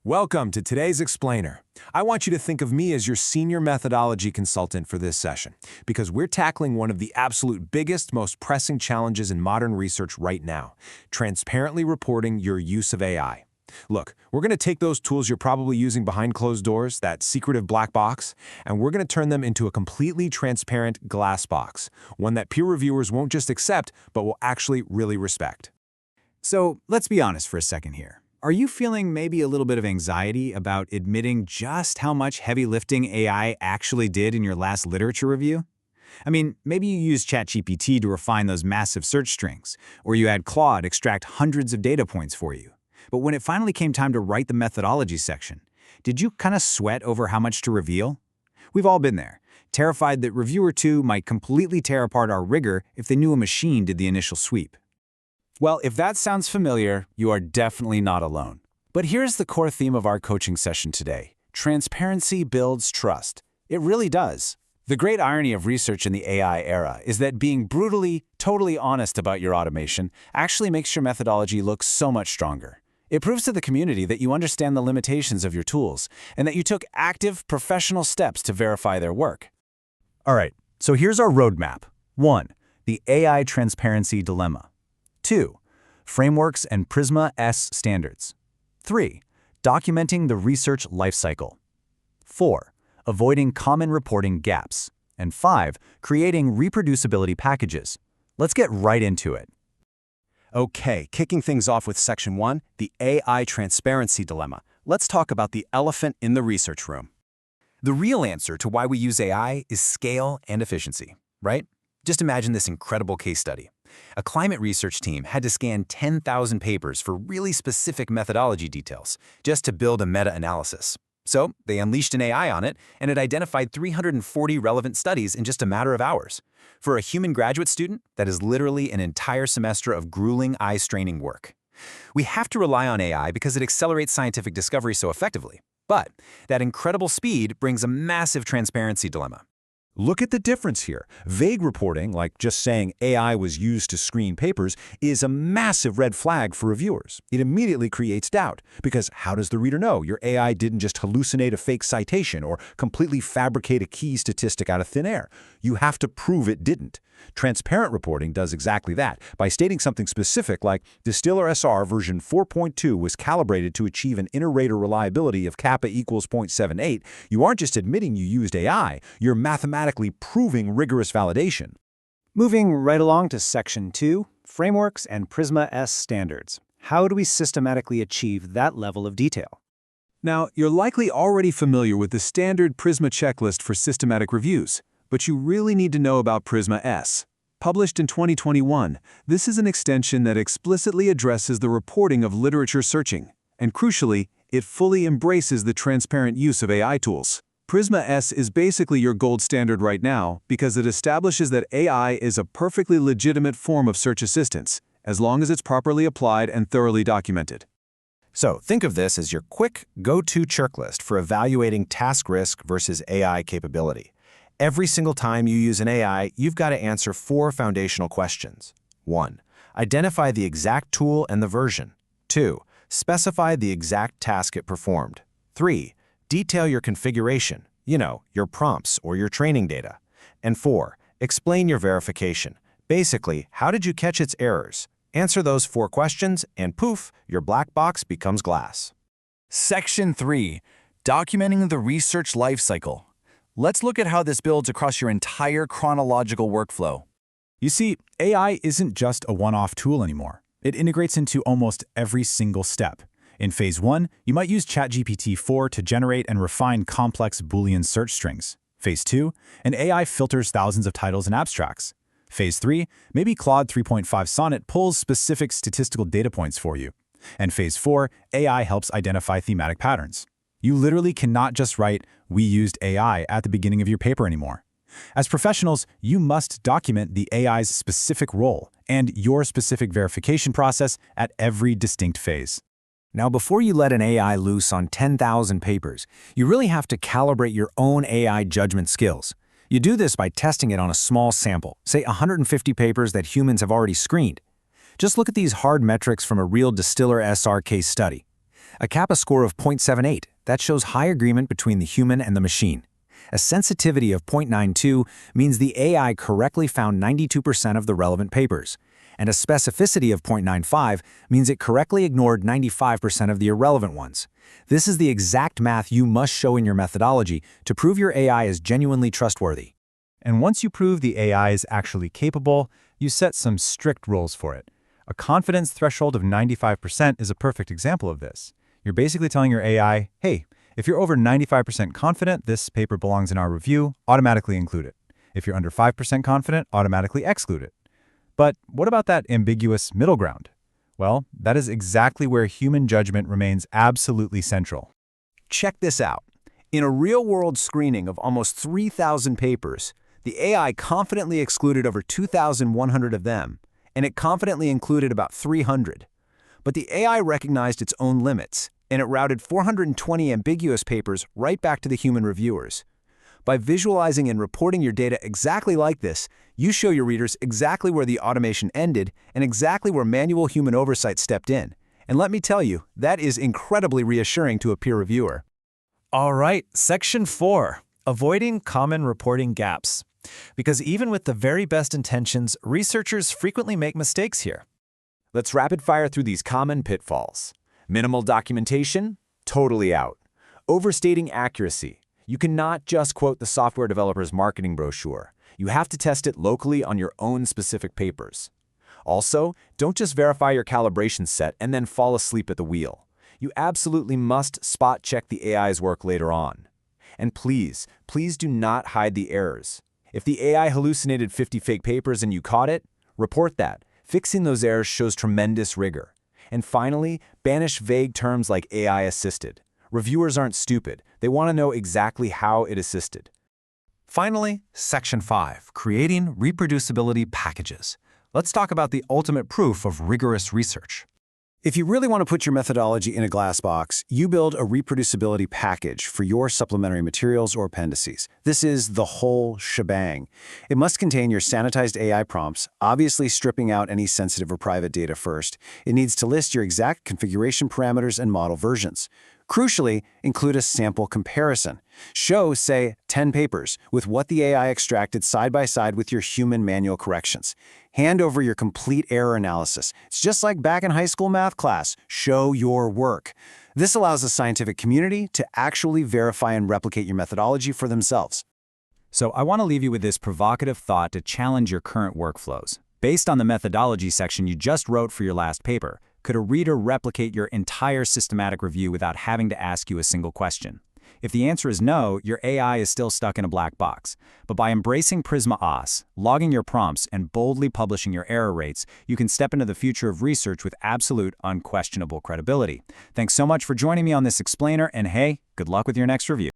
Welcome to today's Explainer. I want you to think of me as your senior methodology consultant for this session, because we're tackling one of the absolute biggest, most pressing challenges in modern research right now, transparently reporting your use of AI. Look, we're going to take those tools you're probably using behind closed doors, that secretive black box, and we're going to turn them into a completely transparent glass box, one that peer reviewers won't just accept, but will actually really respect. So let's be honest for a second here. Are you feeling maybe a little bit of anxiety about admitting just how much heavy lifting AI actually did in your last literature review? I mean, maybe you used ChatGPT to refine those massive search strings, or you had Claude extract hundreds of data points for you. But when it finally came time to write the methodology section, did you kind of sweat over how much to reveal? We've all been there, terrified that reviewer 2 might completely tear apart our rigor if they knew a machine did the initial sweep. Well, if that sounds familiar, you are definitely not alone. But here's the core theme of our coaching session today. Transparency builds trust. It really does. The great irony of research in the AI era is that being brutally, totally honest about your automation actually makes your methodology look so much stronger. It proves to the community that you understand the limitations of your tools and that you took active, professional steps to verify their work. All right, so here's our roadmap. 1. The AI transparency dilemma. 2. Frameworks and PRISMA-S standards. 3. Documenting the research lifecycle. 4. Avoiding common reporting gaps. And 5. Creating reproducibility packages. Let's get right into it. Okay, kicking things off with Section 1, the AI transparency dilemma. Let's talk about the elephant in the research room. The real answer to why we use AI is scale and efficiency, right? Just imagine this incredible case study. A climate research team had to scan 10,000 papers for really specific methodology details just to build a meta-analysis. So they unleashed an AI on it, and it identified 340 relevant studies in just a matter of hours. For a human graduate student, that is literally an entire semester of grueling, eye-straining work. We have to rely on AI because it accelerates scientific discovery so effectively. But that incredible speed brings a massive transparency dilemma. Look at the difference here. Vague reporting, like just saying AI was used to screen papers, is a massive red flag for reviewers. It immediately creates doubt, because how does the reader know your AI didn't just hallucinate a fake citation or completely fabricate a key statistic out of thin air? You have to prove it didn't. Transparent reporting does exactly that. By stating something specific like Distiller SR version 4.2 was calibrated to achieve an inter-rater reliability of kappa equals 0.78, you aren't just admitting you used AI, you're mathematically proving rigorous validation. Moving right along to Section 2, Frameworks and PRISMA-S standards. How do we systematically achieve that level of detail? Now, you're likely already familiar with the standard PRISMA checklist for systematic reviews, but you really need to know about PRISMA-S. Published in 2021, this is an extension that explicitly addresses the reporting of literature searching, and crucially, it fully embraces the transparent use of AI tools. PRISMA-S is basically your gold standard right now because it establishes that AI is a perfectly legitimate form of search assistance, as long as it's properly applied and thoroughly documented. So think of this as your quick go-to checklist for evaluating task risk versus AI capability. Every single time you use an AI, you've got to answer 4 foundational questions. 1. Identify the exact tool and the version. 2. Specify the exact task it performed. 3. Detail your configuration, your prompts or your training data. And 4. Explain your verification. Basically, how did you catch its errors? Answer those 4 questions, and poof, your black box becomes glass. Section 3. Documenting the research lifecycle. Let's look at how this builds across your entire chronological workflow. You see, AI isn't just a one-off tool anymore. It integrates into almost every single step. In Phase 1, you might use ChatGPT-4 to generate and refine complex Boolean search strings. Phase 2, an AI filters thousands of titles and abstracts. Phase 3, maybe Claude 3.5 Sonnet pulls specific statistical data points for you. And Phase 4, AI helps identify thematic patterns. You literally cannot just write, "We used AI" at the beginning of your paper anymore. As professionals, you must document the AI's specific role and your specific verification process at every distinct phase. Now, before you let an AI loose on 10,000 papers, you really have to calibrate your own AI judgment skills. You do this by testing it on a small sample, say 150 papers that humans have already screened. Just look at these hard metrics from a real Distiller SR case study. A kappa score of 0.78, that shows high agreement between the human and the machine. A sensitivity of 0.92 means the AI correctly found 92% of the relevant papers. And a specificity of 0.95 means it correctly ignored 95% of the irrelevant ones. This is the exact math you must show in your methodology to prove your AI is genuinely trustworthy. And once you prove the AI is actually capable, you set some strict rules for it. A confidence threshold of 95% is a perfect example of this. You're basically telling your AI, hey, if you're over 95% confident this paper belongs in our review, automatically include it. If you're under 5% confident, automatically exclude it. But what about that ambiguous middle ground? Well, that is exactly where human judgment remains absolutely central. Check this out. In a real-world screening of almost 3,000 papers, the AI confidently excluded over 2,100 of them, and it confidently included about 300. But the AI recognized its own limits, and it routed 420 ambiguous papers right back to the human reviewers. By visualizing and reporting your data exactly like this, you show your readers exactly where the automation ended and exactly where manual human oversight stepped in. And let me tell you, that is incredibly reassuring to a peer reviewer. All right, Section 4, avoiding common reporting gaps. Because even with the very best intentions, researchers frequently make mistakes here. Let's rapid fire through these common pitfalls. Minimal documentation? Totally out. Overstating accuracy. You cannot just quote the software developer's marketing brochure. You have to test it locally on your own specific papers. Also, don't just verify your calibration set and then fall asleep at the wheel. You absolutely must spot check the AI's work later on. And please do not hide the errors. If the AI hallucinated 50 fake papers and you caught it, report that. Fixing those errors shows tremendous rigor. And finally, banish vague terms like AI assisted. Reviewers aren't stupid. They want to know exactly how it assisted. Finally, Section 5, creating reproducibility packages. Let's talk about the ultimate proof of rigorous research. If you really want to put your methodology in a glass box, you build a reproducibility package for your supplementary materials or appendices. This is the whole shebang. It must contain your sanitized AI prompts, obviously stripping out any sensitive or private data first. It needs to list your exact configuration parameters and model versions. Crucially, include a sample comparison. Show, say, 10 papers with what the AI extracted side by side with your human manual corrections. Hand over your complete error analysis. It's just like back in high school math class. Show your work. This allows the scientific community to actually verify and replicate your methodology for themselves. So I want to leave you with this provocative thought to challenge your current workflows. Based on the methodology section you just wrote for your last paper, could a reader replicate your entire systematic review without having to ask you a single question? If the answer is no, your AI is still stuck in a black box. But by embracing PRISMA-S, logging your prompts, and boldly publishing your error rates, you can step into the future of research with absolute, unquestionable credibility. Thanks so much for joining me on this explainer, and hey, good luck with your next review.